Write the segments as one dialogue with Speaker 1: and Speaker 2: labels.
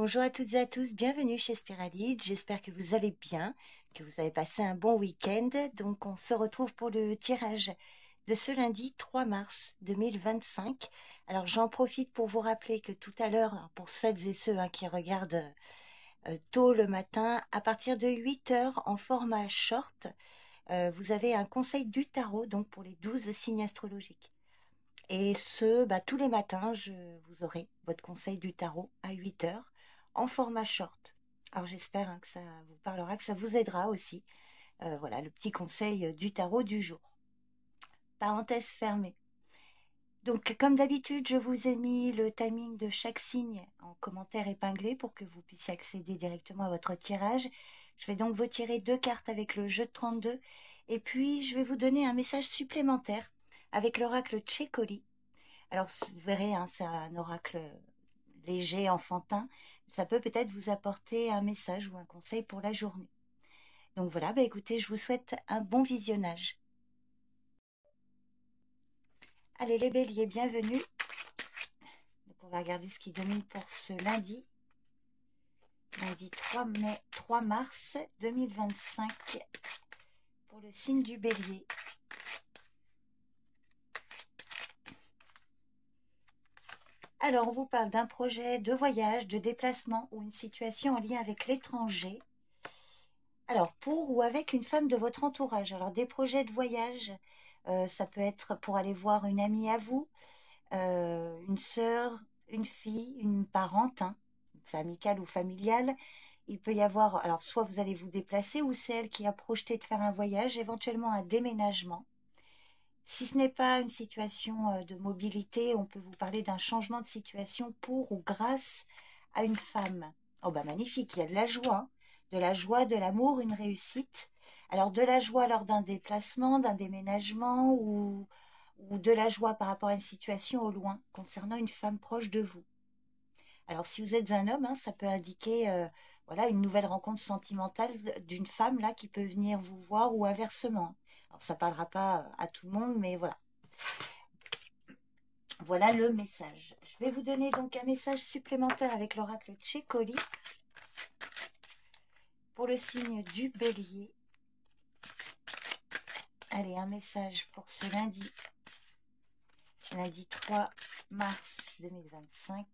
Speaker 1: Bonjour à toutes et à tous, bienvenue chez Spiralide. J'espère que vous allez bien, que vous avez passé un bon week-end. Donc on se retrouve pour le tirage de ce lundi 3 mars 2025. Alors j'en profite pour vous rappeler que tout à l'heure, pour celles et ceux qui regardent tôt le matin, à partir de 8 heures en format short, vous avez un conseil du tarot donc pour les 12 signes astrologiques. Et tous les matins, vous aurez votre conseil du tarot à 8 heures en format short. Alors j'espère que ça vous parlera, que ça vous aidera aussi. Voilà, le petit conseil du tarot du jour. Parenthèse fermée. Donc comme d'habitude, je vous ai mis le timing de chaque signe en commentaire épinglé pour que vous puissiez accéder directement à votre tirage. Je vais donc vous tirer 2 cartes avec le jeu de 32 et puis je vais vous donner un message supplémentaire avec l'oracle Tchékoli. Alors, vous verrez, c'est un oracle léger, enfantin. Ça peut peut-être vous apporter un message ou un conseil pour la journée. Donc voilà, écoutez, je vous souhaite un bon visionnage. Allez, les béliers, bienvenue. Donc on va regarder ce qui domine pour ce lundi. Lundi 3 mars 2025 pour le signe du bélier. Alors, on vous parle d'un projet de voyage, de déplacement ou une situation en lien avec l'étranger. Alors, pour ou avec une femme de votre entourage. Alors, des projets de voyage, ça peut être pour aller voir une amie à vous, une sœur, une fille, une parente, c'est amical ou familial. Il peut y avoir, alors soit vous allez vous déplacer ou c'est elle qui a projeté de faire un voyage, éventuellement un déménagement. Si ce n'est pas une situation de mobilité, on peut vous parler d'un changement de situation pour ou grâce à une femme. Oh magnifique, il y a de la joie, de l'amour, une réussite. Alors de la joie lors d'un déplacement, d'un déménagement ou de la joie par rapport à une situation au loin concernant une femme proche de vous. Alors si vous êtes un homme, ça peut indiquer voilà, une nouvelle rencontre sentimentale d'une femme là qui peut venir vous voir ou inversement. Alors ça ne parlera pas à tout le monde, mais voilà. Voilà le message. Je vais vous donner donc un message supplémentaire avec l'oracle Tchékoli pour le signe du bélier. Allez, un message pour ce lundi. Lundi 3 mars 2025.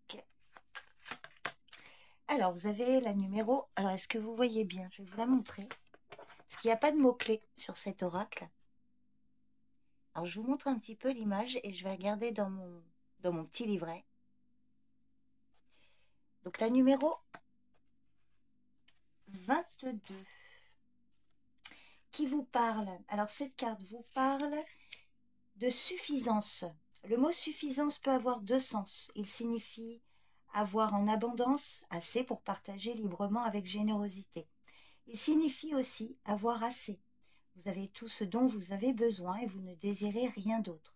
Speaker 1: Alors, vous avez la numéro... Alors, est-ce que vous voyez bien? Je vais vous la montrer. Parce qu'il n'y a pas de mots-clés sur cet oracle. Alors, je vous montre un petit peu l'image et je vais regarder dans mon petit livret. Donc, la numéro 22 qui vous parle. Alors, cette carte vous parle de suffisance. Le mot suffisance peut avoir deux sens. Il signifie avoir en abondance, assez pour partager librement avec générosité. Il signifie aussi avoir assez. Vous avez tout ce dont vous avez besoin et vous ne désirez rien d'autre.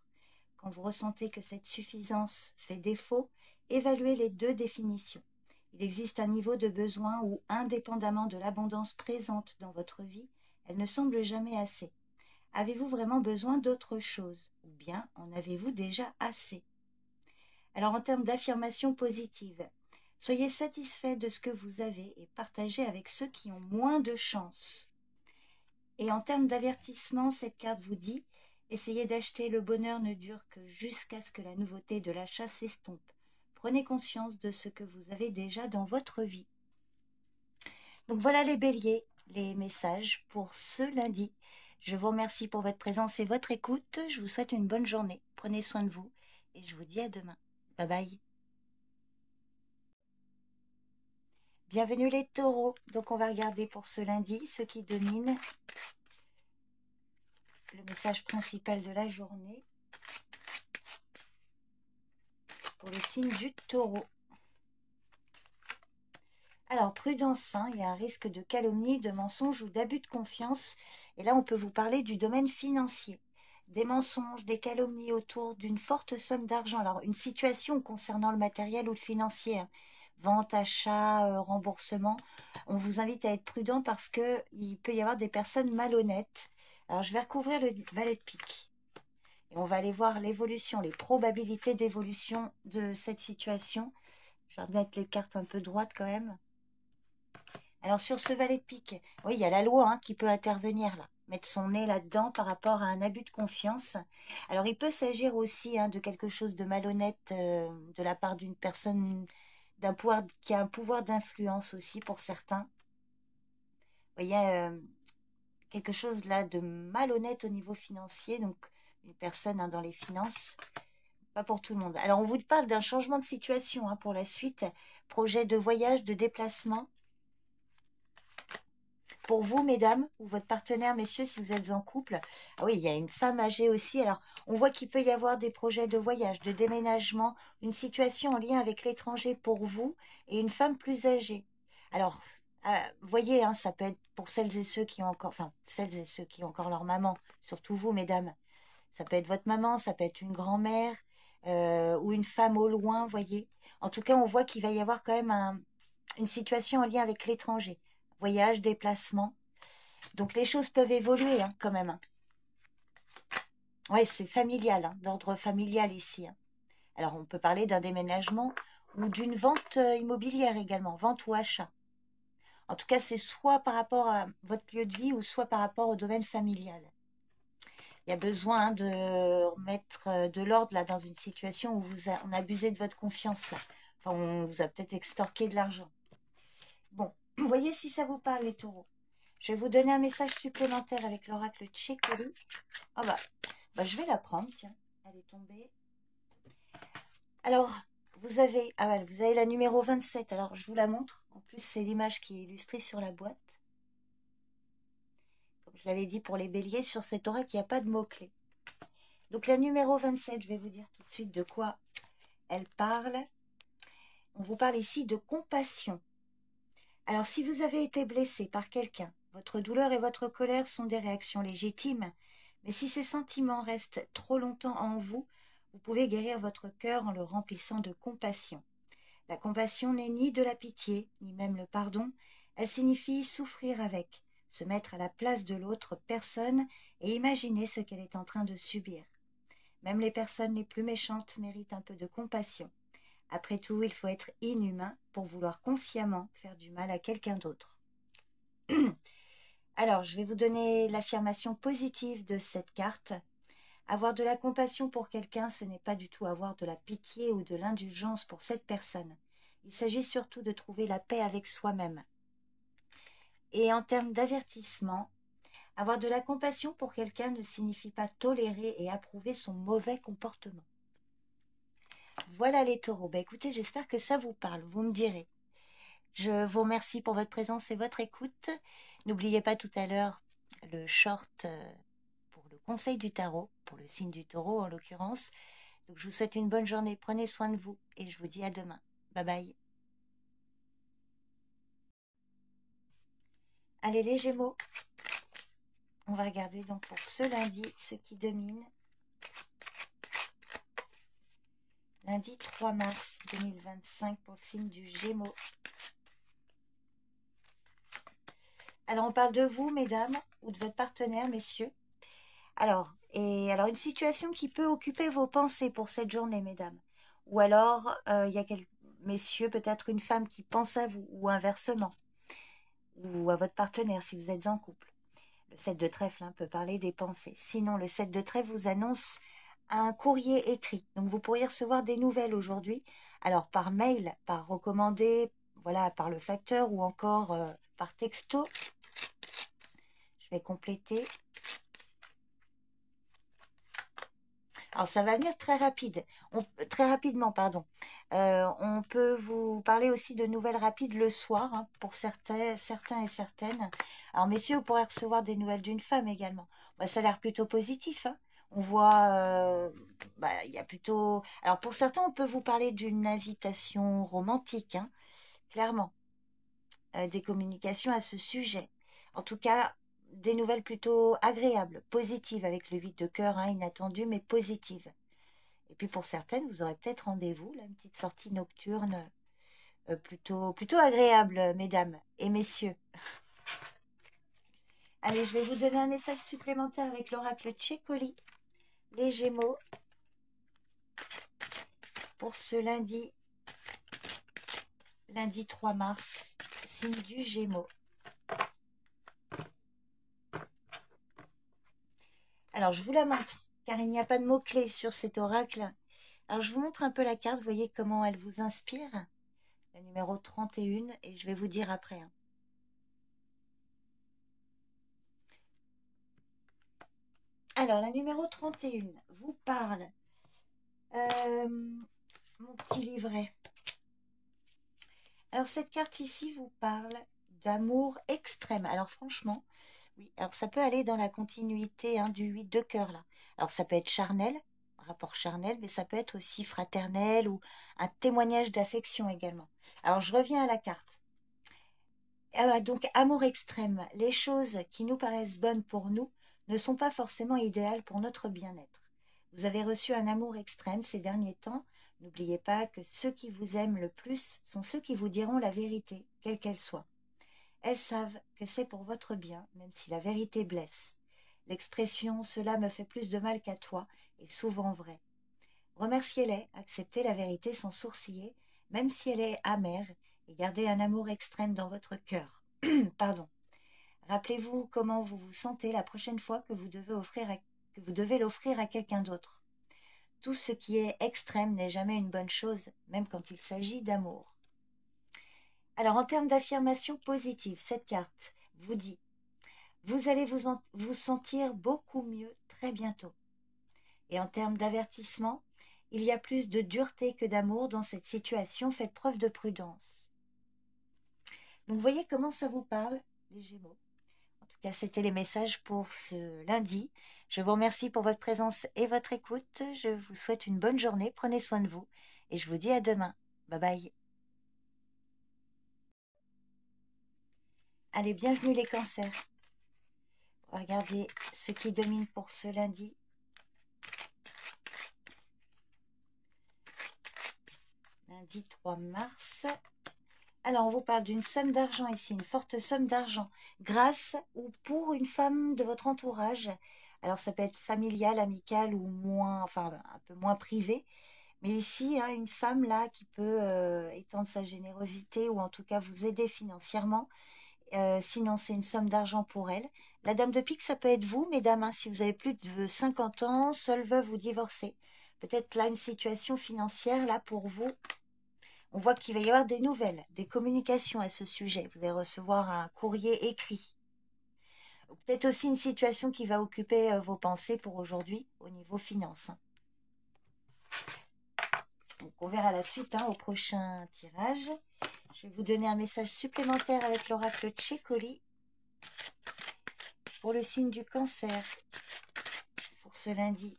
Speaker 1: Quand vous ressentez que cette suffisance fait défaut, évaluez les deux définitions. Il existe un niveau de besoin où, indépendamment de l'abondance présente dans votre vie, elle ne semble jamais assez. Avez-vous vraiment besoin d'autre chose? Ou bien en avez-vous déjà assez? Alors en termes d'affirmation positive, soyez satisfait de ce que vous avez et partagez avec ceux qui ont moins de chance. Et en termes d'avertissement, cette carte vous dit « Essayez d'acheter, le bonheur ne dure que jusqu'à ce que la nouveauté de l'achat s'estompe. Prenez conscience de ce que vous avez déjà dans votre vie. » Donc voilà les béliers, les messages pour ce lundi. Je vous remercie pour votre présence et votre écoute. Je vous souhaite une bonne journée. Prenez soin de vous et je vous dis à demain. Bye bye. Bienvenue les taureaux. Donc on va regarder pour ce lundi ce qui domine. Le message principal de la journée pour le signe du taureau. Alors, prudence, il y a un risque de calomnie, de mensonge ou d'abus de confiance. Et là, on peut vous parler du domaine financier. Des mensonges, des calomnies autour d'une forte somme d'argent. Alors, une situation concernant le matériel ou le financier, vente, achat, remboursement. On vous invite à être prudent parce qu'il peut y avoir des personnes malhonnêtes. Alors, je vais recouvrir le valet de pique. Et on va aller voir l'évolution, les probabilités d'évolution de cette situation. Je vais remettre les cartes un peu droites quand même. Alors sur ce valet de pique, oui, il y a la loi hein, qui peut intervenir là, mettre son nez là-dedans par rapport à un abus de confiance. Alors il peut s'agir aussi hein, de quelque chose de malhonnête de la part d'une personne d'un pouvoir qui a un pouvoir d'influence aussi pour certains. Vous voyez, quelque chose là de malhonnête au niveau financier, donc une personne hein, dans les finances, pas pour tout le monde. Alors on vous parle d'un changement de situation hein, pour la suite, projet de voyage, de déplacement. Pour vous, mesdames, ou votre partenaire, messieurs, si vous êtes en couple, ah oui, il y a une femme âgée aussi. Alors, on voit qu'il peut y avoir des projets de voyage, de déménagement, une situation en lien avec l'étranger pour vous et une femme plus âgée. Alors, voyez, hein, ça peut être pour celles et ceux qui ont encore, enfin, celles et ceux qui ont encore leur maman, surtout vous, mesdames. Ça peut être votre maman, ça peut être une grand-mère ou une femme au loin, voyez. En tout cas, on voit qu'il va y avoir quand même une situation en lien avec l'étranger. Voyage, déplacement. Donc les choses peuvent évoluer hein, quand même. Hein. Ouais, c'est familial, hein, d'ordre familial ici. Hein. Alors on peut parler d'un déménagement ou d'une vente immobilière également, vente ou achat. En tout cas, c'est soit par rapport à votre lieu de vie ou soit par rapport au domaine familial. Il y a besoin hein, de remettre de l'ordre là dans une situation où on a abusé de votre confiance. Là. Enfin, on vous a peut-être extorqué de l'argent. Bon, vous voyez si ça vous parle les taureaux. Je vais vous donner un message supplémentaire avec l'oracle Tchékoli. Ah bah, je vais la prendre, tiens. Elle est tombée. Alors, vous avez la numéro 27. Alors, je vous la montre. En plus, c'est l'image qui est illustrée sur la boîte. Comme je l'avais dit pour les béliers, sur cet oracle, il n'y a pas de mots-clés. Donc, la numéro 27, je vais vous dire tout de suite de quoi elle parle. On vous parle ici de compassion. Alors, si vous avez été blessé par quelqu'un, votre douleur et votre colère sont des réactions légitimes, mais si ces sentiments restent trop longtemps en vous, vous pouvez guérir votre cœur en le remplissant de compassion. La compassion n'est ni de la pitié, ni même le pardon, elle signifie souffrir avec, se mettre à la place de l'autre personne et imaginer ce qu'elle est en train de subir. Même les personnes les plus méchantes méritent un peu de compassion. Après tout, il faut être inhumain pour vouloir consciemment faire du mal à quelqu'un d'autre. Alors, je vais vous donner l'affirmation positive de cette carte. Avoir de la compassion pour quelqu'un, ce n'est pas du tout avoir de la pitié ou de l'indulgence pour cette personne. Il s'agit surtout de trouver la paix avec soi-même. Et en termes d'avertissement, avoir de la compassion pour quelqu'un ne signifie pas tolérer et approuver son mauvais comportement. Voilà les taureaux. Ben écoutez, j'espère que ça vous parle. Vous me direz. Je vous remercie pour votre présence et votre écoute. N'oubliez pas tout à l'heure le short pour le conseil du tarot, pour le signe du taureau en l'occurrence. Donc je vous souhaite une bonne journée. Prenez soin de vous et je vous dis à demain. Bye bye. Allez les Gémeaux. On va regarder donc pour ce lundi ce qui domine. Lundi 3 mars 2025 pour le signe du Gémeaux. Alors, on parle de vous, mesdames, ou de votre partenaire, messieurs. Alors, une situation qui peut occuper vos pensées pour cette journée, mesdames. Ou alors, il y a quelques messieurs, peut-être une femme qui pense à vous, ou inversement. Ou à votre partenaire, si vous êtes en couple. Le 7 de trèfle hein, peut parler des pensées. Sinon, le 7 de trèfle vous annonce un courrier écrit. Donc, vous pourriez recevoir des nouvelles aujourd'hui. Alors, par mail, par recommandé, voilà, par le facteur ou encore par texto. Je vais compléter. Alors, ça va venir très rapidement, pardon. On peut vous parler aussi de nouvelles rapides le soir, hein, pour certains et certaines. Alors, messieurs, vous pourrez recevoir des nouvelles d'une femme également. Bah, ça a l'air plutôt positif, hein. On voit, il y a plutôt... Alors, pour certains, on peut vous parler d'une invitation romantique, hein, clairement. Des communications à ce sujet. En tout cas, des nouvelles plutôt agréables, positives, avec le 8 de cœur, hein, inattendu, mais positive. Et puis pour certaines, vous aurez peut-être rendez-vous, là, une petite sortie nocturne plutôt agréable, mesdames et messieurs. Allez, je vais vous donner un message supplémentaire avec l'oracle Tchékoli, les Gémeaux, pour ce lundi lundi 3 mars, signe du Gémeaux. Alors, je vous la montre, car il n'y a pas de mots-clés sur cet oracle. Alors, je vous montre un peu la carte, vous voyez comment elle vous inspire. Le numéro 31, et je vais vous dire après. Alors, la numéro 31 vous parle. Mon petit livret. Alors, cette carte ici vous parle d'amour extrême. Alors, franchement, oui, alors ça peut aller dans la continuité du 8 de cœur, là. Alors, ça peut être charnel, rapport charnel, mais ça peut être aussi fraternel ou un témoignage d'affection également. Alors, je reviens à la carte. Donc, amour extrême. Les choses qui nous paraissent bonnes pour nous ne sont pas forcément idéales pour notre bien-être. Vous avez reçu un amour extrême ces derniers temps. N'oubliez pas que ceux qui vous aiment le plus sont ceux qui vous diront la vérité, quelle qu'elle soit. Elles savent que c'est pour votre bien, même si la vérité blesse. L'expression « cela me fait plus de mal qu'à toi » est souvent vraie. Remerciez-les, acceptez la vérité sans sourciller, même si elle est amère, et gardez un amour extrême dans votre cœur. Pardon. Rappelez-vous comment vous vous sentez la prochaine fois que vous devez l'offrir à quelqu'un d'autre. Tout ce qui est extrême n'est jamais une bonne chose, même quand il s'agit d'amour. Alors, en termes d'affirmation positive, cette carte vous dit « Vous allez vous sentir beaucoup mieux très bientôt ». Et en termes d'avertissement, il y a plus de dureté que d'amour dans cette situation, faites preuve de prudence. Donc, vous voyez comment ça vous parle, les Gémeaux. En tout cas, c'était les messages pour ce lundi. Je vous remercie pour votre présence et votre écoute. Je vous souhaite une bonne journée. Prenez soin de vous. Et je vous dis à demain. Bye bye. Allez, bienvenue les cancers. On va regarder ce qui domine pour ce lundi. Lundi 3 mars. Alors, on vous parle d'une somme d'argent ici, une forte somme d'argent, grâce ou pour une femme de votre entourage. Alors, ça peut être familial, amical ou moins, enfin, un peu moins privé. Mais ici, une femme là qui peut étendre sa générosité ou en tout cas vous aider financièrement. Sinon, c'est une somme d'argent pour elle. La dame de pique, ça peut être vous, mesdames, si vous avez plus de 50 ans, seule veuve ou divorcée. Peut-être là une situation financière là pour vous. On voit qu'il va y avoir des nouvelles, des communications à ce sujet. Vous allez recevoir un courrier écrit. Peut-être aussi une situation qui va occuper vos pensées pour aujourd'hui au niveau finance. Donc on verra la suite au prochain tirage. Je vais vous donner un message supplémentaire avec l'oracle Tchécoli pour le signe du cancer pour ce lundi.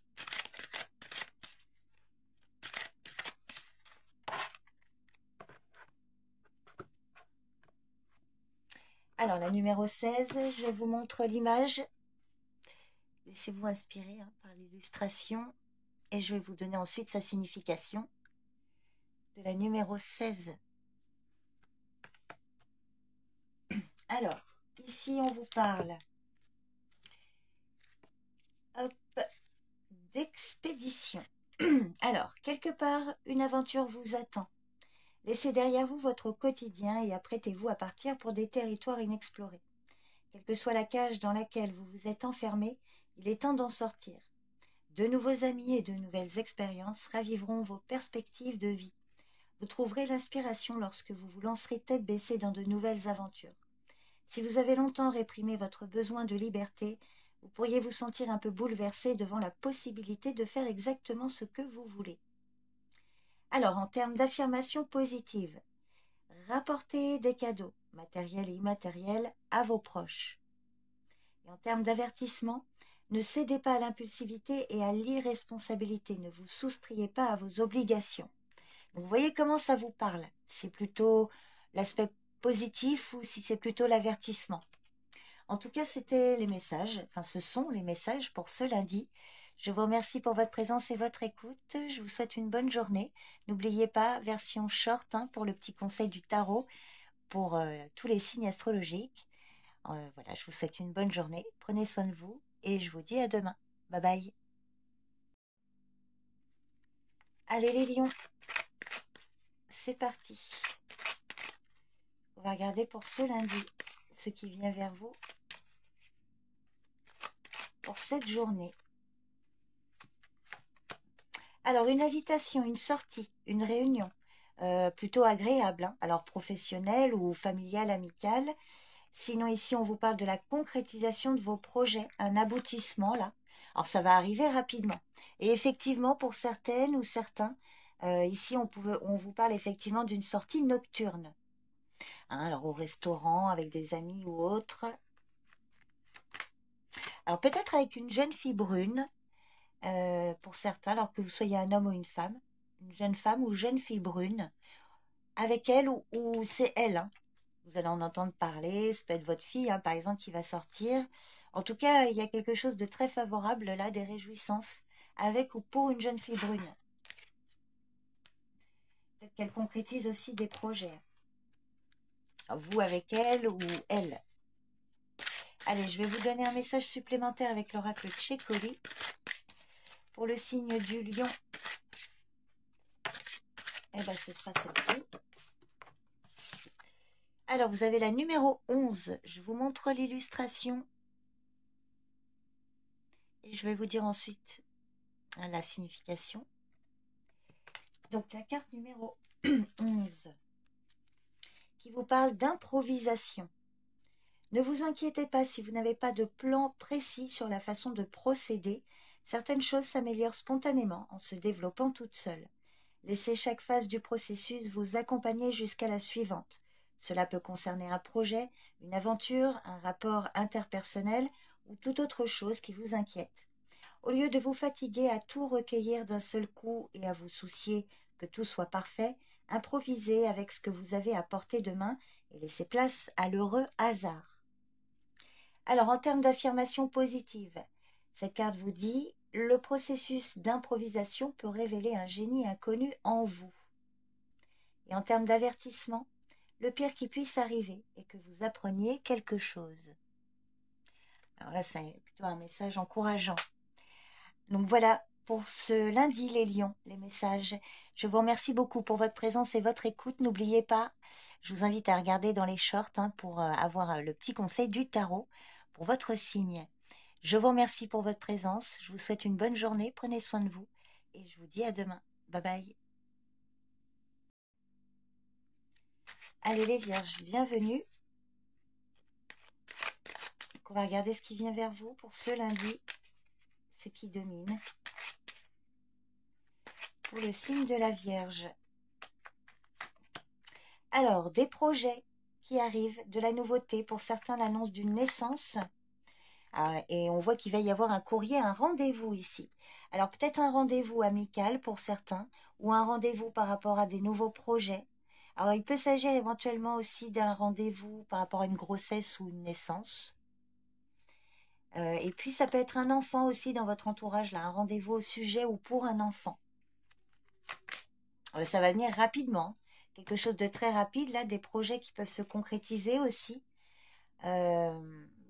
Speaker 1: Alors la numéro 16, je vous montre l'image. Laissez-vous inspirer par l'illustration et je vais vous donner ensuite sa signification de la numéro 16. Alors, ici on vous parle d'expédition. Alors, quelque part, une aventure vous attend. Laissez derrière vous votre quotidien et apprêtez-vous à partir pour des territoires inexplorés. Quelle que soit la cage dans laquelle vous vous êtes enfermé, il est temps d'en sortir. De nouveaux amis et de nouvelles expériences raviveront vos perspectives de vie. Vous trouverez l'inspiration lorsque vous vous lancerez tête baissée dans de nouvelles aventures. Si vous avez longtemps réprimé votre besoin de liberté, vous pourriez vous sentir un peu bouleversé devant la possibilité de faire exactement ce que vous voulez. Alors, en termes d'affirmation positive, rapportez des cadeaux, matériels et immatériels, à vos proches. Et en termes d'avertissement, ne cédez pas à l'impulsivité et à l'irresponsabilité. Ne vous soustrayez pas à vos obligations. Donc, vous voyez comment ça vous parle. C'est plutôt l'aspect positif ou si c'est plutôt l'avertissement. En tout cas, c'était les messages. Enfin, ce sont les messages pour ce lundi. Je vous remercie pour votre présence et votre écoute. Je vous souhaite une bonne journée. N'oubliez pas, version short pour le petit conseil du tarot pour tous les signes astrologiques. Voilà, je vous souhaite une bonne journée. Prenez soin de vous et je vous dis à demain. Bye bye. Allez les lions, c'est parti. On va regarder pour ce lundi, ce qui vient vers vous pour cette journée. Alors, une invitation, une sortie, une réunion, plutôt agréable, hein. Alors professionnelle ou familiale, amicale. Sinon, ici, on vous parle de la concrétisation de vos projets, un aboutissement, là. Alors, ça va arriver rapidement. Et effectivement, pour certaines ou certains, ici, on vous parle effectivement d'une sortie nocturne. Hein, alors, au restaurant, avec des amis ou autres. Alors, peut-être avec une jeune fille brune, pour certains, alors que vous soyez un homme ou une jeune femme ou jeune fille brune, avec elle ou c'est elle, hein. Vous allez en entendre parler, ça peut être votre fille, hein, par exemple, qui va sortir. En tout cas, il y a quelque chose de très favorable là, des réjouissances, avec ou pour une jeune fille brune. Peut-être qu'elle concrétise aussi des projets. Vous avec elle ou elle. Allez, je vais vous donner un message supplémentaire avec l'oracle Tchékoli. Pour le signe du lion, eh ben, ce sera celle-ci. Alors, vous avez la numéro 11. Je vous montre l'illustration. Et je vais vous dire ensuite la signification. Donc, la carte numéro 11, qui vous parle d'improvisation. Ne vous inquiétez pas si vous n'avez pas de plan précis sur la façon de procéder. Certaines choses s'améliorent spontanément en se développant toutes seules. Laissez chaque phase du processus vous accompagner jusqu'à la suivante. Cela peut concerner un projet, une aventure, un rapport interpersonnel ou toute autre chose qui vous inquiète. Au lieu de vous fatiguer à tout recueillir d'un seul coup et à vous soucier que tout soit parfait, improvisez avec ce que vous avez à portée de main et laissez place à l'heureux hasard. Alors, en termes d'affirmation positive, cette carte vous dit « Le processus d'improvisation peut révéler un génie inconnu en vous. » Et en termes d'avertissement, le pire qui puisse arriver est que vous appreniez quelque chose. Alors là, c'est plutôt un message encourageant. Donc voilà, pour ce lundi, les lions, les messages. Je vous remercie beaucoup pour votre présence et votre écoute. N'oubliez pas, je vous invite à regarder dans les shorts pour avoir le petit conseil du tarot pour votre signe. Je vous remercie pour votre présence. Je vous souhaite une bonne journée. Prenez soin de vous. Et je vous dis à demain. Bye bye. Allez les vierges, bienvenue. Donc, on va regarder ce qui vient vers vous pour ce lundi. Ce qui domine. Pour le signe de la Vierge. Alors, des projets qui arrivent, de la nouveauté. Pour certains, l'annonce d'une naissance. Et on voit qu'il va y avoir un courrier, un rendez-vous ici. Alors, peut-être un rendez-vous amical pour certains, ou un rendez-vous par rapport à des nouveaux projets. Alors, il peut s'agir éventuellement aussi d'un rendez-vous par rapport à une grossesse ou une naissance. Et puis, ça peut être un enfant aussi dans votre entourage, là, un rendez-vous au sujet ou pour un enfant. Ça va venir rapidement. Quelque chose de très rapide, là, des projets qui peuvent se concrétiser aussi.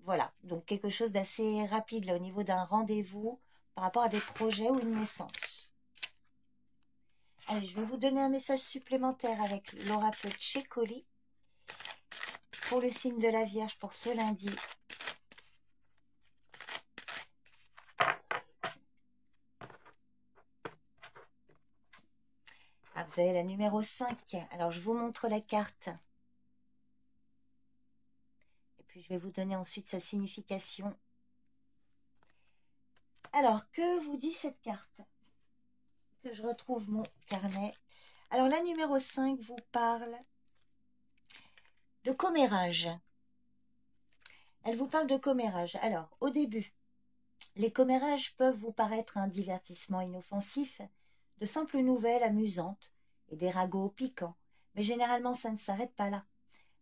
Speaker 1: Voilà, donc quelque chose d'assez rapide là, au niveau d'un rendez-vous par rapport à des projets ou une naissance. Allez, je vais vous donner un message supplémentaire avec l'oracle Tchékoli pour le signe de la Vierge pour ce lundi. Vous avez la numéro 5. Alors, je vous montre la carte. Et puis, je vais vous donner ensuite sa signification. Alors, que vous dit cette carte? Que je retrouve mon carnet. Alors, la numéro 5 vous parle de commérage. Elle vous parle de commérage. Alors, au début, les commérages peuvent vous paraître un divertissement inoffensif, de simples nouvelles amusantes et des ragots piquants. Mais généralement, ça ne s'arrête pas là.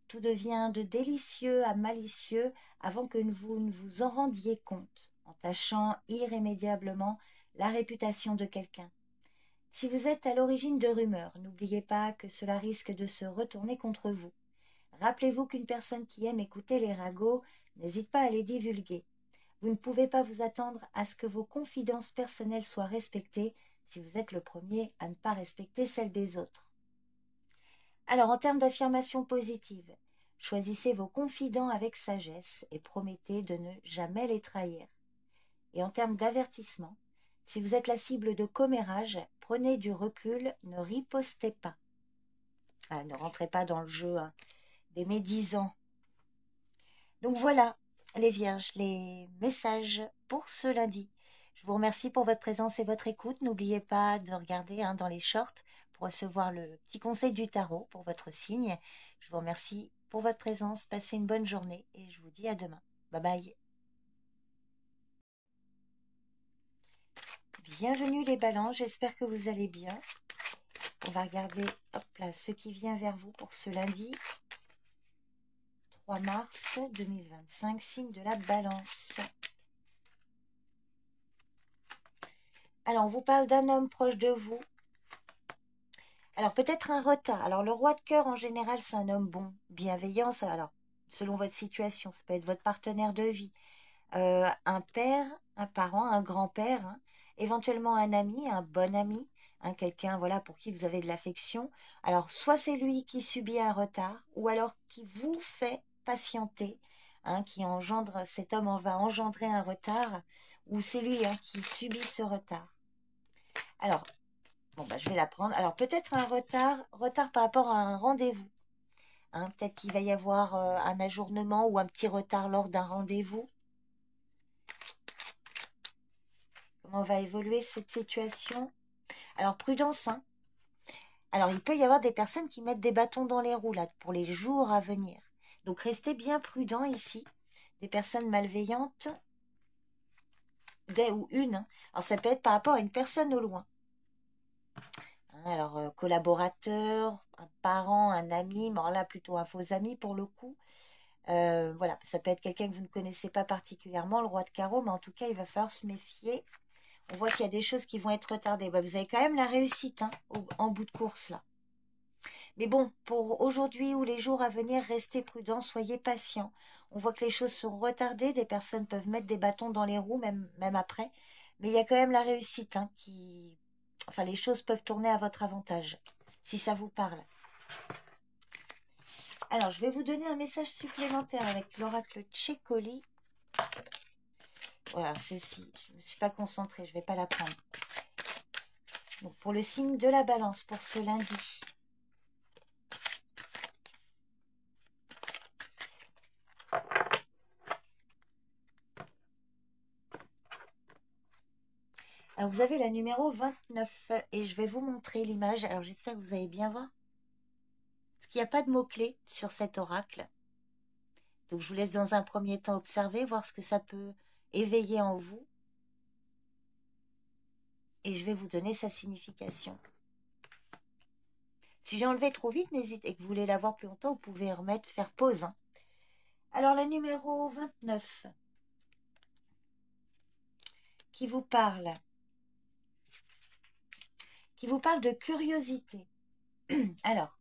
Speaker 1: Tout devient de délicieux à malicieux avant que vous ne vous en rendiez compte, entachant irrémédiablement la réputation de quelqu'un. Si vous êtes à l'origine de rumeurs, n'oubliez pas que cela risque de se retourner contre vous. Rappelez-vous qu'une personne qui aime écouter les ragots n'hésite pas à les divulguer. Vous ne pouvez pas vous attendre à ce que vos confidences personnelles soient respectées si vous êtes le premier à ne pas respecter celles des autres. Alors, en termes d'affirmation positive, Choisissez vos confidents avec sagesse et promettez de ne jamais les trahir. Et en termes d'avertissement, si vous êtes la cible de commérage, prenez du recul, ne ripostez pas. Ah, ne rentrez pas dans le jeu des médisants. Donc voilà, les vierges, les messages pour ce lundi. Je vous remercie pour votre présence et votre écoute. N'oubliez pas de regarder dans les shorts pour recevoir le petit conseil du tarot pour votre signe. Je vous remercie pour votre présence. Passez une bonne journée et je vous dis à demain. Bye bye. Bienvenue les balances, j'espère que vous allez bien. On va regarder ce qui vient vers vous pour ce lundi 3 mars 2025, signe de la balance. Alors, on vous parle d'un homme proche de vous. Alors, peut-être un retard. Alors, le roi de cœur, en général, c'est un homme bon, bienveillant. Ça, alors, selon votre situation, ça peut être votre partenaire de vie, un père, un parent, un grand-père, éventuellement un ami, un bon ami, quelqu'un voilà, pour qui vous avez de l'affection. Alors, soit c'est lui qui subit un retard, ou alors qui vous fait patienter, qui engendre, cet homme va engendrer un retard, ou c'est lui qui subit ce retard. Alors, bon, je vais la prendre. Alors, peut-être un retard par rapport à un rendez-vous. Peut-être qu'il va y avoir un ajournement ou un petit retard lors d'un rendez-vous. Comment va évoluer cette situation? Alors, prudence. Alors, il peut y avoir des personnes qui mettent des bâtons dans les roues là, pour les jours à venir. Donc, restez bien prudent ici. Des personnes malveillantes, ou une. Alors, ça peut être par rapport à une personne au loin. Alors, collaborateur, un parent, un ami, mais alors là, plutôt un faux ami pour le coup. Voilà, ça peut être quelqu'un que vous ne connaissez pas particulièrement, le roi de carreau, mais en tout cas, il va falloir se méfier. On voit qu'il y a des choses qui vont être retardées. Vous avez quand même la réussite en bout de course, là. Mais bon, pour aujourd'hui ou les jours à venir, restez prudents, soyez patients. On voit que les choses sont retardées, des personnes peuvent mettre des bâtons dans les roues, même après. Mais il y a quand même la réussite Enfin, les choses peuvent tourner à votre avantage, si ça vous parle. Alors, je vais vous donner un message supplémentaire avec l'oracle Tchécoli. Voilà, celle-ci, je ne me suis pas concentrée, je ne vais pas la prendre. Donc, pour le signe de la balance, pour ce lundi. Alors, vous avez la numéro 29 et je vais vous montrer l'image. Alors, j'espère que vous allez bien voir. Parce qu'il n'y a pas de mots-clés sur cet oracle. Donc, je vous laisse dans un premier temps observer, voir ce que ça peut éveiller en vous. Et je vais vous donner sa signification. Si j'ai enlevé trop vite, n'hésitez, et que vous voulez la voir plus longtemps, vous pouvez remettre, faire pause. Alors, la numéro 29 qui vous parle de curiosité. Alors,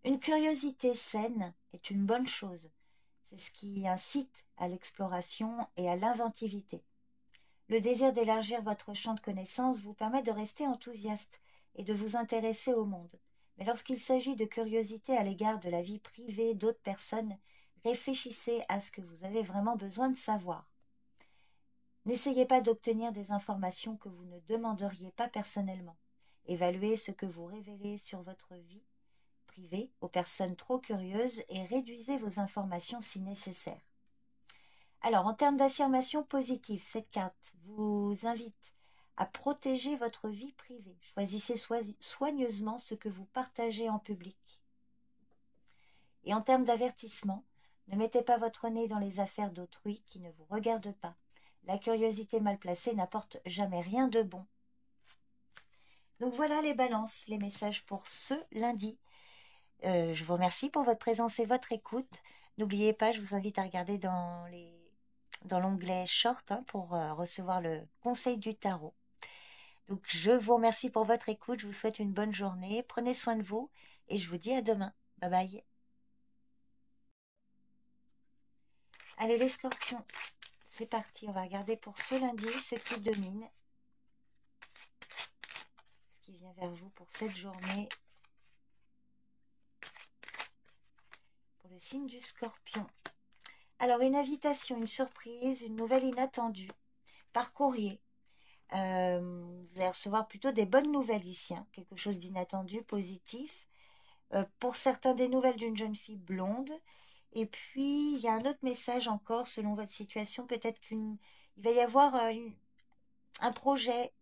Speaker 1: une curiosité saine est une bonne chose. C'est ce qui incite à l'exploration et à l'inventivité. Le désir d'élargir votre champ de connaissances vous permet de rester enthousiaste et de vous intéresser au monde. Mais lorsqu'il s'agit de curiosité à l'égard de la vie privée d'autres personnes, réfléchissez à ce que vous avez vraiment besoin de savoir. N'essayez pas d'obtenir des informations que vous ne demanderiez pas personnellement. Évaluez ce que vous révélez sur votre vie privée aux personnes trop curieuses et réduisez vos informations si nécessaire. Alors, en termes d'affirmation positive, cette carte vous invite à protéger votre vie privée. Choisissez soigneusement ce que vous partagez en public. Et en termes d'avertissement, ne mettez pas votre nez dans les affaires d'autrui qui ne vous regardent pas. La curiosité mal placée n'apporte jamais rien de bon. Donc voilà les balances, les messages pour ce lundi. Je vous remercie pour votre présence et votre écoute. N'oubliez pas, je vous invite à regarder dans l'onglet Short pour recevoir le conseil du tarot. Donc je vous remercie pour votre écoute, je vous souhaite une bonne journée, prenez soin de vous et je vous dis à demain. Bye bye. Allez les scorpions, c'est parti, on va regarder pour ce lundi ce qui domine, ce qui vient vers vous pour cette journée. Pour le signe du Scorpion. Alors, une invitation, une surprise, une nouvelle inattendue, par courrier. Vous allez recevoir plutôt des bonnes nouvelles ici, hein, quelque chose d'inattendu, positif. Pour certains, des nouvelles d'une jeune fille blonde. Et puis, il y a un autre message encore, selon votre situation, peut-être il va y avoir un projet,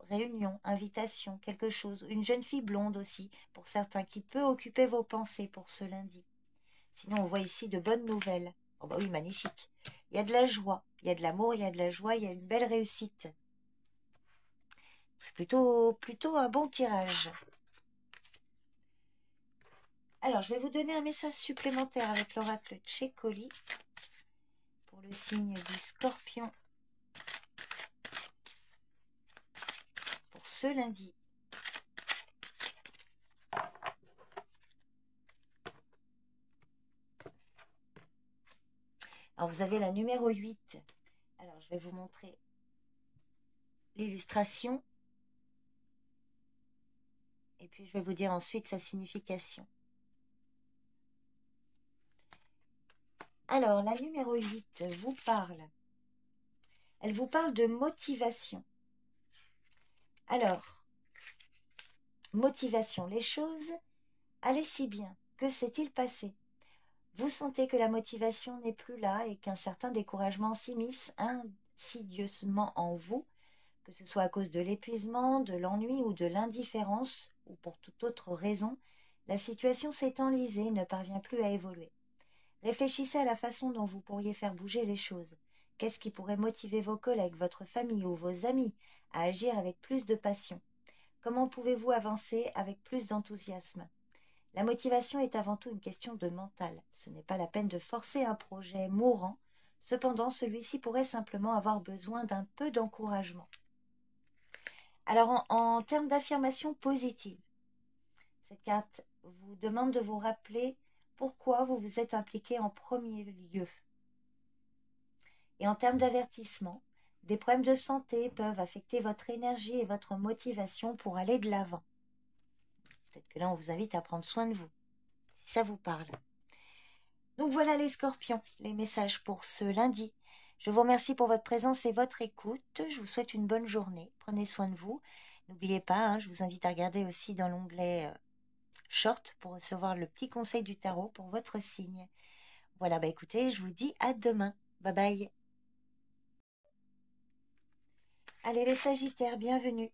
Speaker 1: réunion, invitation, quelque chose. Une jeune fille blonde aussi, pour certains, qui peut occuper vos pensées pour ce lundi. Sinon, on voit ici de bonnes nouvelles. Oh bah oui, magnifique. Il y a de la joie, il y a de l'amour, il y a de la joie, il y a une belle réussite. C'est plutôt un bon tirage. Alors, je vais vous donner un message supplémentaire avec l'oracle Tchécoli pour le signe du Scorpion pour ce lundi. Alors, vous avez la numéro 8. Alors, je vais vous montrer l'illustration. Et puis, je vais vous dire ensuite sa signification. Alors, la numéro 8 vous parle. Elle vous parle de motivation. Alors, motivation, les choses allaient si bien. Que s'est-il passé? Vous sentez que la motivation n'est plus là et qu'un certain découragement s'immisce insidieusement en vous, que ce soit à cause de l'épuisement, de l'ennui ou de l'indifférence, ou pour toute autre raison, la situation s'est enlisée et ne parvient plus à évoluer. Réfléchissez à la façon dont vous pourriez faire bouger les choses. Qu'est-ce qui pourrait motiver vos collègues, votre famille ou vos amis à agir avec plus de passion? Comment pouvez-vous avancer avec plus d'enthousiasme? La motivation est avant tout une question de mental. Ce n'est pas la peine de forcer un projet mourant. Cependant, celui-ci pourrait simplement avoir besoin d'un peu d'encouragement. Alors, en termes d'affirmation positive, cette carte vous demande de vous rappeler pourquoi vous vous êtes impliqué en premier lieu. Et en termes d'avertissement, des problèmes de santé peuvent affecter votre énergie et votre motivation pour aller de l'avant. Peut-être que là, on vous invite à prendre soin de vous, si ça vous parle. Donc voilà les scorpions, les messages pour ce lundi. Je vous remercie pour votre présence et votre écoute. Je vous souhaite une bonne journée. Prenez soin de vous. N'oubliez pas, hein, je vous invite à regarder aussi dans l'onglet Short pour recevoir le petit conseil du tarot pour votre signe. Voilà, bah écoutez, je vous dis à demain. Bye bye. Allez les Sagittaires, bienvenue.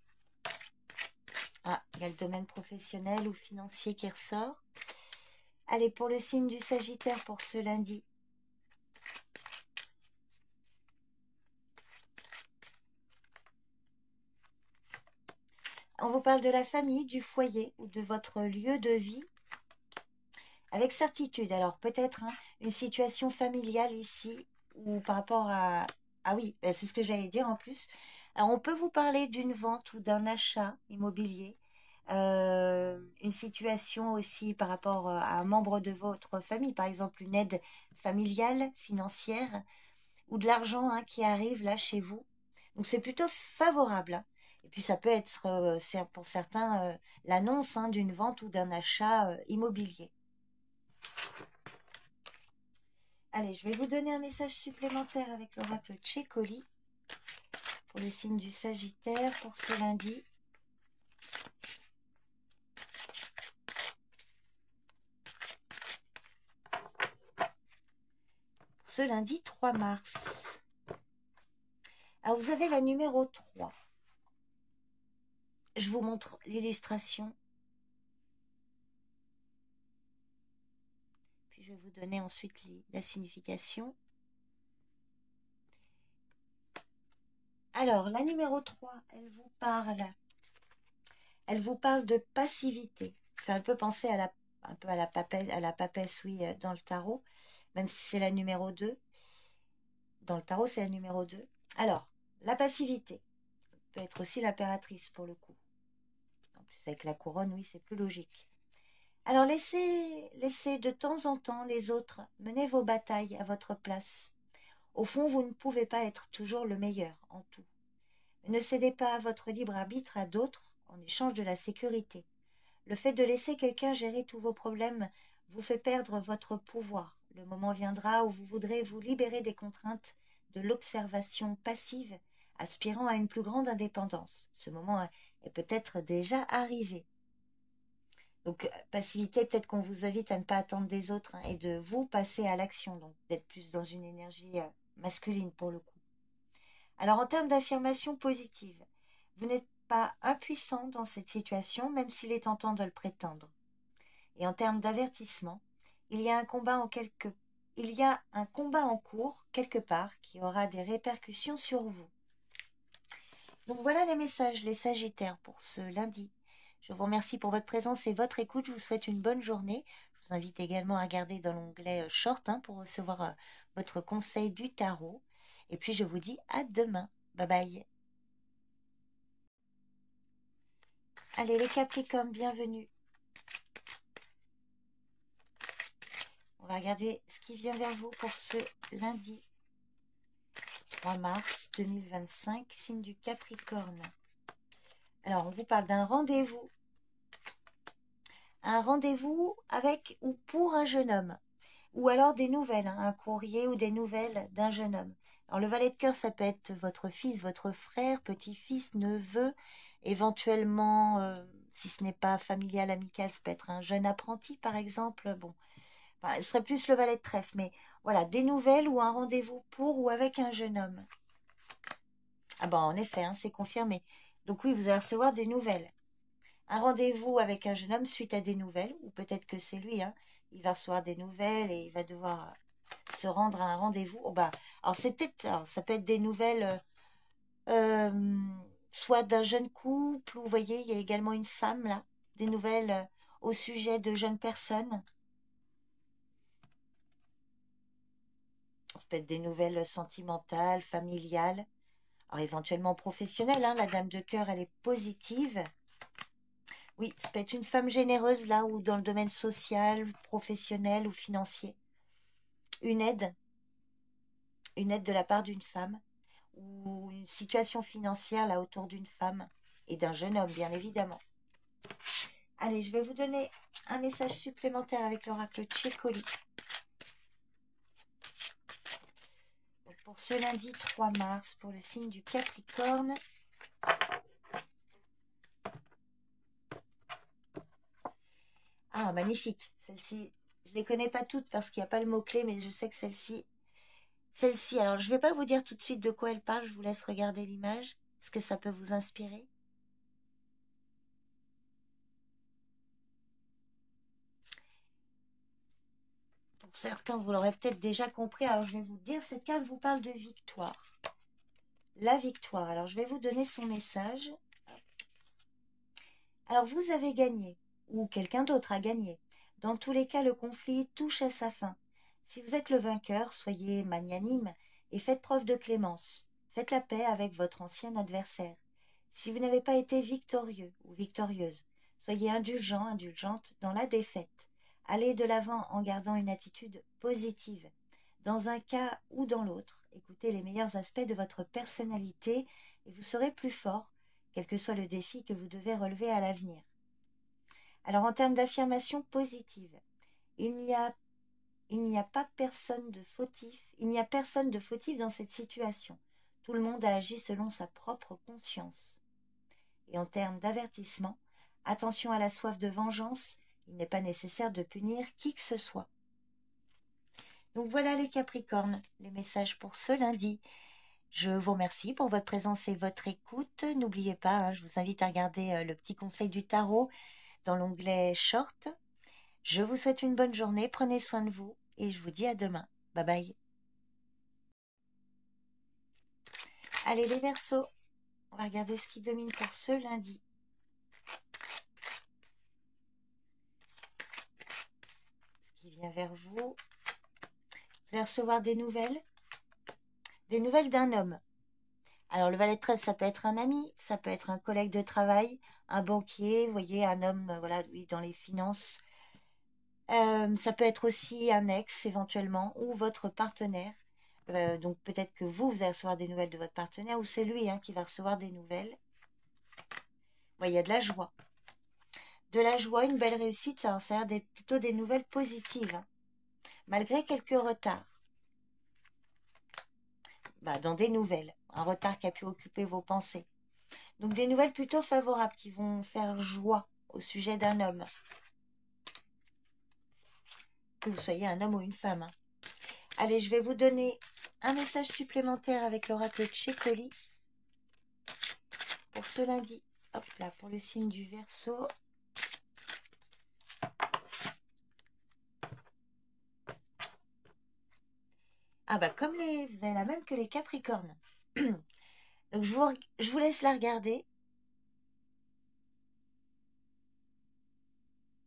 Speaker 1: Ah, il y a le domaine professionnel ou financier qui ressort. Allez, pour le signe du Sagittaire pour ce lundi. On vous parle de la famille, du foyer ou de votre lieu de vie. Avec certitude, alors peut-être une situation familiale ici ou par rapport à... Ah oui, c'est ce que j'allais dire en plus. Alors, on peut vous parler d'une vente ou d'un achat immobilier. Une situation aussi par rapport à un membre de votre famille, par exemple une aide familiale, financière, ou de l'argent qui arrive là chez vous. Donc c'est plutôt favorable, hein. Et puis ça peut être, pour certains, l'annonce d'une vente ou d'un achat immobilier. Allez, je vais vous donner un message supplémentaire avec l'oracle Tchécoli pour le signe du Sagittaire pour ce lundi. Ce lundi 3 mars. Alors, vous avez la numéro 3. Je vous montre l'illustration. Puis, je vais vous donner ensuite la signification. Alors, la numéro 3, elle vous parle. Elle vous parle de passivité. Ça fait un peu penser à un peu à la papesse, oui, dans le tarot, même si c'est la numéro 2. Dans le tarot, c'est la numéro 2. Alors, la passivité peut être aussi l'impératrice pour le coup. En plus, avec la couronne, oui, c'est plus logique. Alors, laissez de temps en temps les autres mener vos batailles à votre place. Au fond, vous ne pouvez pas être toujours le meilleur en tout. Ne cédez pas votre libre arbitre à d'autres en échange de la sécurité. Le fait de laisser quelqu'un gérer tous vos problèmes vous fait perdre votre pouvoir. Le moment viendra où vous voudrez vous libérer des contraintes de l'observation passive, aspirant à une plus grande indépendance. Ce moment est peut-être déjà arrivé. Donc, passivité, peut-être qu'on vous invite à ne pas attendre des autres et de vous passer à l'action, donc d'être plus dans une énergie masculine pour le coup. Alors, en termes d'affirmation positive, vous n'êtes pas impuissant dans cette situation, même s'il est tentant de le prétendre. Et en termes d'avertissement, il y a un combat en cours, quelque part, qui aura des répercussions sur vous. Donc voilà les messages, les Sagittaires, pour ce lundi. Je vous remercie pour votre présence et votre écoute. Je vous souhaite une bonne journée. Je vous invite également à regarder dans l'onglet Short pour recevoir votre conseil du tarot. Et puis je vous dis à demain. Bye bye. Allez les Capricornes, bienvenue. On va regarder ce qui vient vers vous pour ce lundi 3 mars 2025, signe du Capricorne. Alors, on vous parle d'un rendez-vous. Un rendez-vous avec ou pour un jeune homme. Ou alors des nouvelles, un courrier ou des nouvelles d'un jeune homme. Alors, le valet de cœur, ça peut être votre fils, votre frère, petit-fils, neveu, éventuellement, si ce n'est pas familial, amical, ça peut être un jeune apprenti, par exemple. Bon, enfin, ce serait plus le valet de trèfle, mais voilà, des nouvelles ou un rendez-vous pour ou avec un jeune homme. Ah ben, en effet, c'est confirmé. Donc oui, vous allez recevoir des nouvelles. Un rendez-vous avec un jeune homme suite à des nouvelles, ou peut-être que c'est lui, il va recevoir des nouvelles et il va devoir se rendre à un rendez-vous. Oh bah, alors c'est peut-être, ça peut être des nouvelles, soit d'un jeune couple, ou vous voyez, il y a également une femme là, des nouvelles au sujet de jeunes personnes. Ça peut être des nouvelles sentimentales, familiales, alors éventuellement professionnelles. La dame de cœur, elle est positive. Oui, ça peut être une femme généreuse là, ou dans le domaine social, professionnel ou financier. Une aide de la part d'une femme, ou une situation financière là autour d'une femme et d'un jeune homme, bien évidemment. Allez, je vais vous donner un message supplémentaire avec l'oracle Tchécoli. Pour ce lundi 3 mars, pour le signe du Capricorne. Ah, magnifique. Celle-ci, je ne les connais pas toutes parce qu'il n'y a pas le mot-clé, mais je sais que celle-ci, alors je ne vais pas vous dire tout de suite de quoi elle parle, je vous laisse regarder l'image. Est-ce que ça peut vous inspirer? Pour certains, vous l'aurez peut-être déjà compris, alors je vais vous dire, cette carte vous parle de victoire. La victoire. Alors, je vais vous donner son message. Alors, vous avez gagné, ou quelqu'un d'autre a gagné. Dans tous les cas, le conflit touche à sa fin. Si vous êtes le vainqueur, soyez magnanime et faites preuve de clémence. Faites la paix avec votre ancien adversaire. Si vous n'avez pas été victorieux ou victorieuse, soyez indulgent, indulgente dans la défaite. Allez de l'avant en gardant une attitude positive. Dans un cas ou dans l'autre, écoutez les meilleurs aspects de votre personnalité et vous serez plus fort, quel que soit le défi que vous devez relever à l'avenir. Alors en termes d'affirmation positive, il n'y a pas personne de fautif, il n'y a personne de fautif dans cette situation. Tout le monde a agi selon sa propre conscience. Et en termes d'avertissement, attention à la soif de vengeance, il n'est pas nécessaire de punir qui que ce soit. Donc voilà les Capricornes, les messages pour ce lundi. Je vous remercie pour votre présence et votre écoute. N'oubliez pas, je vous invite à regarder le petit conseil du tarot dans l'onglet Short. Je vous souhaite une bonne journée, prenez soin de vous et je vous dis à demain. Bye bye. Allez les Verseaux, on va regarder ce qui domine pour ce lundi. Ce qui vient vers vous. Vous allez recevoir des nouvelles d'un homme. Alors, le valet de trèfle, ça peut être un ami, ça peut être un collègue de travail, un banquier, vous voyez, un homme, voilà, oui, dans les finances. Ça peut être aussi un ex, éventuellement, ou votre partenaire. Donc, peut-être que vous allez recevoir des nouvelles de votre partenaire, ou c'est lui qui va recevoir des nouvelles. Ouais, il y a de la joie. de la joie, une belle réussite, ça a l'air d'être plutôt des nouvelles positives, hein, malgré quelques retards. Dans des nouvelles, un retard qui a pu occuper vos pensées. Donc des nouvelles plutôt favorables qui vont faire joie au sujet d'un homme. Que vous soyez un homme ou une femme, hein. Allez, je vais vous donner un message supplémentaire avec l'oracle Tchécoli pour ce lundi. Hop là, pour le signe du Verseau. Ah comme vous avez la même que les Capricornes. Donc je vous laisse la regarder.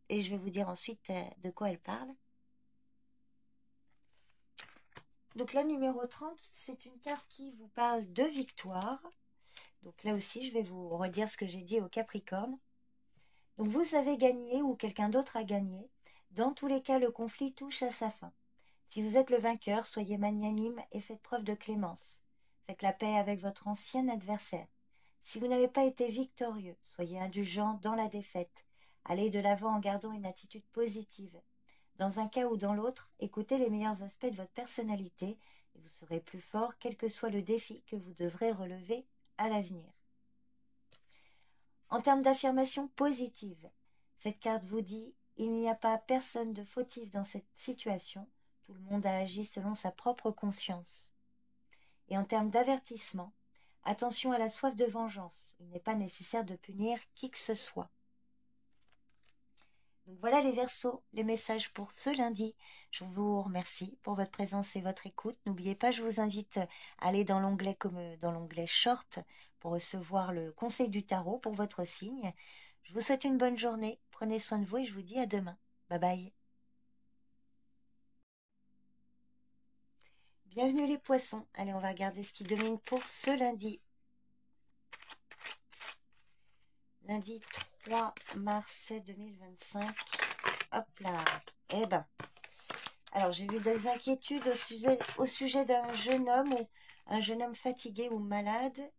Speaker 1: Et je vais vous dire ensuite de quoi elle parle. Donc la numéro 30, c'est une carte qui vous parle de victoire. Donc là aussi, je vais vous redire ce que j'ai dit au Capricorne. Donc vous avez gagné ou quelqu'un d'autre a gagné. Dans tous les cas, le conflit touche à sa fin. Si vous êtes le vainqueur, soyez magnanime et faites preuve de clémence. Faites la paix avec votre ancien adversaire. Si vous n'avez pas été victorieux, soyez indulgent dans la défaite. Allez de l'avant en gardant une attitude positive. Dans un cas ou dans l'autre, écoutez les meilleurs aspects de votre personnalité et vous serez plus fort quel que soit le défi que vous devrez relever à l'avenir. En termes d'affirmation positive, cette carte vous dit « Il n'y a pas personne de fautif dans cette situation, tout le monde a agi selon sa propre conscience. » Et en termes d'avertissement, attention à la soif de vengeance, il n'est pas nécessaire de punir qui que ce soit. Donc voilà les Verseaux, les messages pour ce lundi. Je vous remercie pour votre présence et votre écoute. N'oubliez pas, je vous invite à aller dans l'onglet dans l'onglet Short pour recevoir le conseil du tarot pour votre signe. Je vous souhaite une bonne journée. Prenez soin de vous et je vous dis à demain. Bye bye. Bienvenue les poissons. Allez, on va regarder ce qui domine pour ce lundi. Lundi 3 mars 2025. Hop là. Alors j'ai vu des inquiétudes au sujet d'un jeune homme ou un jeune homme fatigué ou malade.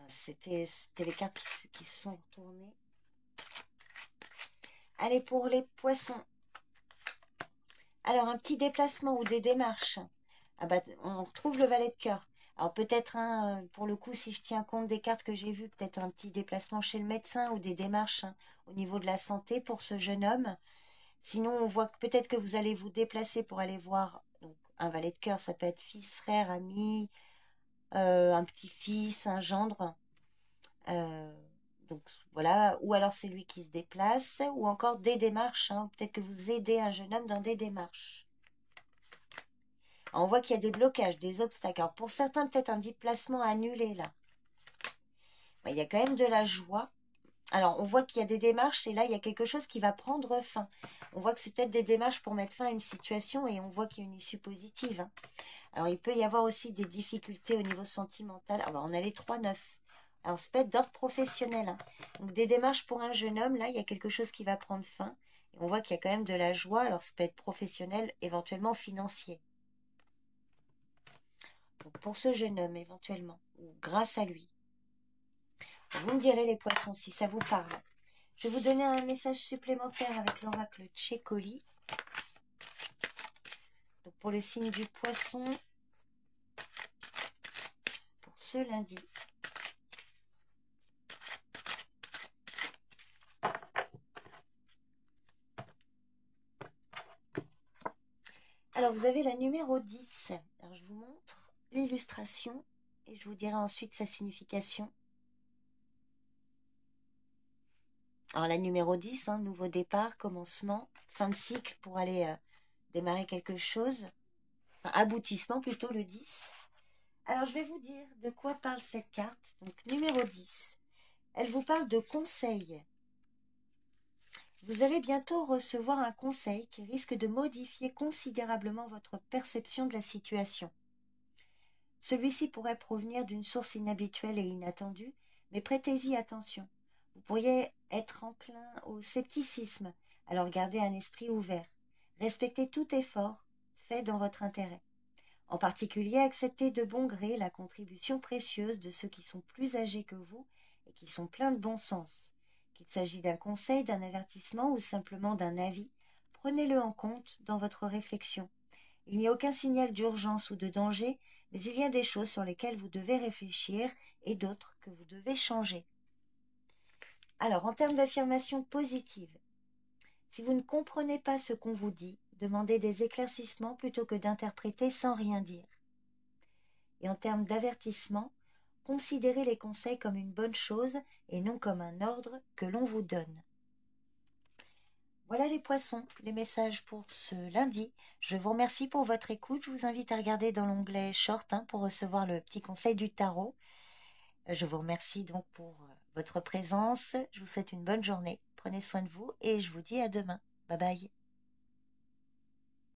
Speaker 1: C'était les cartes qui se sont retournées. Allez, pour les poissons. Alors un petit déplacement ou des démarches. On retrouve le valet de cœur. Alors peut-être, pour le coup, si je tiens compte des cartes que j'ai vues, peut-être un petit déplacement chez le médecin ou des démarches au niveau de la santé pour ce jeune homme. Sinon, on voit que peut-être que vous allez vous déplacer pour aller voir donc, un valet de cœur. Ça peut être fils, frère, ami, un petit-fils, un gendre. Donc voilà, ou alors c'est lui qui se déplace, ou encore des démarches. Peut-être que vous aidez un jeune homme dans des démarches. Alors, on voit qu'il y a des blocages, des obstacles. Alors pour certains, peut-être un déplacement annulé là. Il y a quand même de la joie. Alors, on voit qu'il y a des démarches et là, il y a quelque chose qui va prendre fin. On voit que c'est peut-être des démarches pour mettre fin à une situation et on voit qu'il y a une issue positive. Alors, il peut y avoir aussi des difficultés au niveau sentimental. Alors, on a les 3-9. Alors, ça peut être d'ordre professionnel. Donc, des démarches pour un jeune homme, là, il y a quelque chose qui va prendre fin. Et on voit qu'il y a quand même de la joie. Alors, ça peut être professionnel, éventuellement financier. Donc, pour ce jeune homme, éventuellement, ou grâce à lui. Vous me direz les poissons si ça vous parle. Je vais vous donner un message supplémentaire avec l'oracle Tchécoli. Donc pour le signe du poisson, pour ce lundi. Alors vous avez la numéro 10. Alors je vous montre l'illustration et je vous dirai ensuite sa signification. Alors la numéro 10, nouveau départ, commencement, fin de cycle pour aller démarrer quelque chose. Enfin, aboutissement plutôt le 10. Alors je vais vous dire de quoi parle cette carte. Donc numéro 10, elle vous parle de conseils. Vous allez bientôt recevoir un conseil qui risque de modifier considérablement votre perception de la situation. Celui-ci pourrait provenir d'une source inhabituelle et inattendue, mais prêtez-y attention. Vous pourriez être enclin au scepticisme, alors gardez un esprit ouvert. Respectez tout effort fait dans votre intérêt. En particulier, acceptez de bon gré la contribution précieuse de ceux qui sont plus âgés que vous et qui sont pleins de bon sens. Qu'il s'agit d'un conseil, d'un avertissement ou simplement d'un avis, prenez-le en compte dans votre réflexion. Il n'y a aucun signal d'urgence ou de danger, mais il y a des choses sur lesquelles vous devez réfléchir et d'autres que vous devez changer. Alors, en termes d'affirmation positive, si vous ne comprenez pas ce qu'on vous dit, demandez des éclaircissements plutôt que d'interpréter sans rien dire. Et en termes d'avertissement, considérez les conseils comme une bonne chose et non comme un ordre que l'on vous donne. Voilà les poissons, les messages pour ce lundi. Je vous remercie pour votre écoute. Je vous invite à regarder dans l'onglet Short pour recevoir le petit conseil du tarot. Je vous remercie donc pour votre présence. Je vous souhaite une bonne journée. Prenez soin de vous et je vous dis à demain. Bye bye.